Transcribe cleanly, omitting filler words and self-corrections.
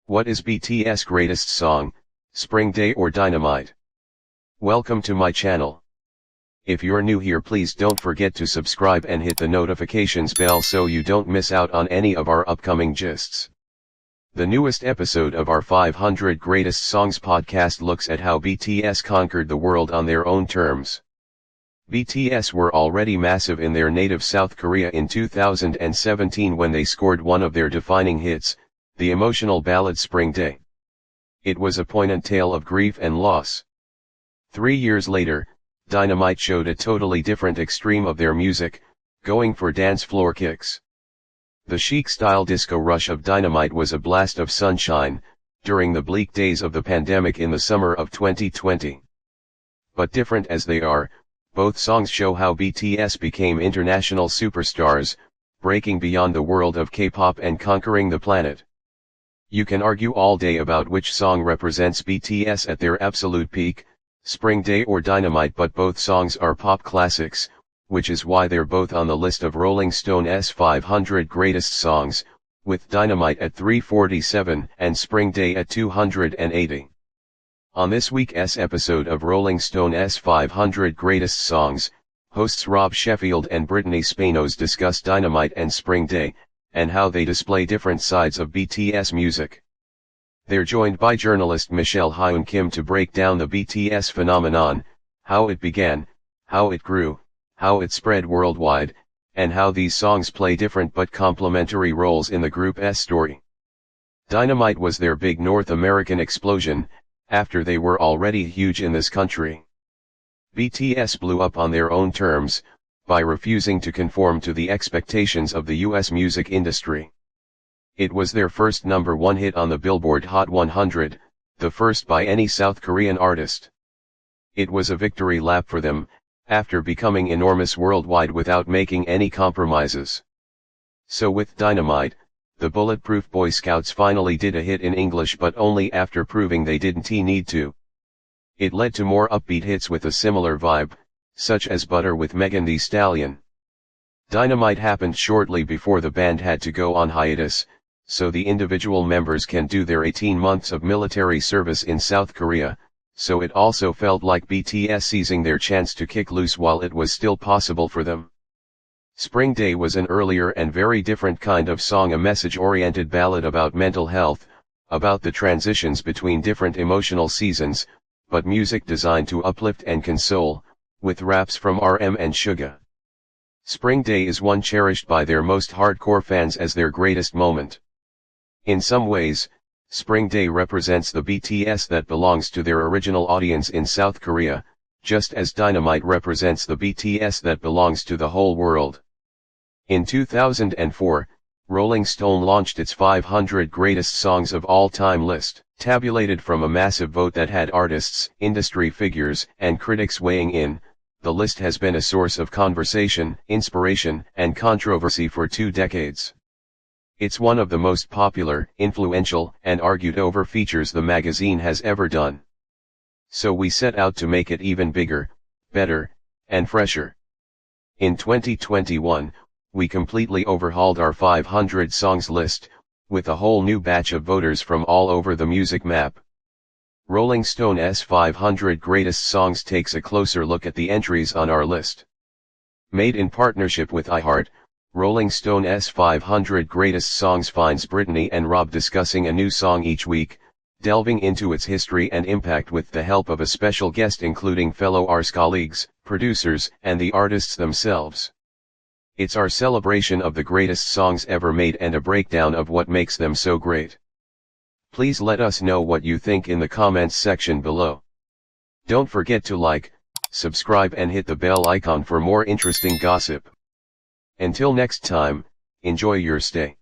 What is BTS' greatest song, Spring Day or Dynamite? Welcome to my channel. If you're new here, please don't forget to subscribe and hit the notifications bell so you don't miss out on any of our upcoming gists. The newest episode of our 500 Greatest Songs podcast looks at how BTS conquered the world on their own terms. BTS were already massive in their native South Korea in 2017 when they scored one of their defining hits, the emotional ballad Spring Day. It was a poignant tale of grief and loss. 3 years later, Dynamite showed a totally different extreme of their music, going for dance floor kicks. The chic-style disco rush of Dynamite was a blast of sunshine, during the bleak days of the pandemic in the summer of 2020. But different as they are, both songs show how BTS became international superstars, breaking beyond the world of K-pop and conquering the planet. You can argue all day about which song represents BTS at their absolute peak, Spring Day or Dynamite, but both songs are pop classics, which is why they're both on the list of Rolling Stone's 500 Greatest Songs, with Dynamite at 347 and Spring Day at 280. On this week's episode of Rolling Stone's 500 Greatest Songs, hosts Rob Sheffield and Brittany Spanos discuss Dynamite and Spring Day, and how they display different sides of BTS music. They're joined by journalist Michelle Hyun Kim to break down the BTS phenomenon, how it began, how it grew, how it spread worldwide, and how these songs play different but complementary roles in the group's story. Dynamite was their big North American explosion, after they were already huge in this country. BTS blew up on their own terms, by refusing to conform to the expectations of the US music industry. It was their first #1 hit on the Billboard Hot 100, the first by any South Korean artist. It was a victory lap for them, after becoming enormous worldwide without making any compromises. So with Dynamite, the Bulletproof Boy Scouts finally did a hit in English, but only after proving they didn't need to. It led to more upbeat hits with a similar vibe, such as Butter with Megan Thee Stallion. Dynamite happened shortly before the band had to go on hiatus, so the individual members can do their 18 months of military service in South Korea, so it also felt like BTS seizing their chance to kick loose while it was still possible for them. Spring Day was an earlier and very different kind of song, a message-oriented ballad about mental health, about the transitions between different emotional seasons, but music designed to uplift and console, with raps from RM and Suga. Spring Day is one cherished by their most hardcore fans as their greatest moment. In some ways, Spring Day represents the BTS that belongs to their original audience in South Korea, just as Dynamite represents the BTS that belongs to the whole world. In 2004, Rolling Stone launched its 500 Greatest Songs of All Time list, tabulated from a massive vote that had artists, industry figures, and critics weighing in. The list has been a source of conversation, inspiration, and controversy for 2 decades. It's one of the most popular, influential, and argued over features the magazine has ever done. So we set out to make it even bigger, better, and fresher. In 2021, we completely overhauled our 500 songs list, with a whole new batch of voters from all over the music map. Rolling Stone's 500 Greatest Songs takes a closer look at the entries on our list. Made in partnership with iHeart, Rolling Stone's 500 Greatest Songs finds Brittany and Rob discussing a new song each week, delving into its history and impact with the help of a special guest including fellow Ars colleagues, producers, and the artists themselves. It's our celebration of the greatest songs ever made and a breakdown of what makes them so great. Please let us know what you think in the comments section below. Don't forget to like, subscribe and hit the bell icon for more interesting gossip. Until next time, enjoy your stay.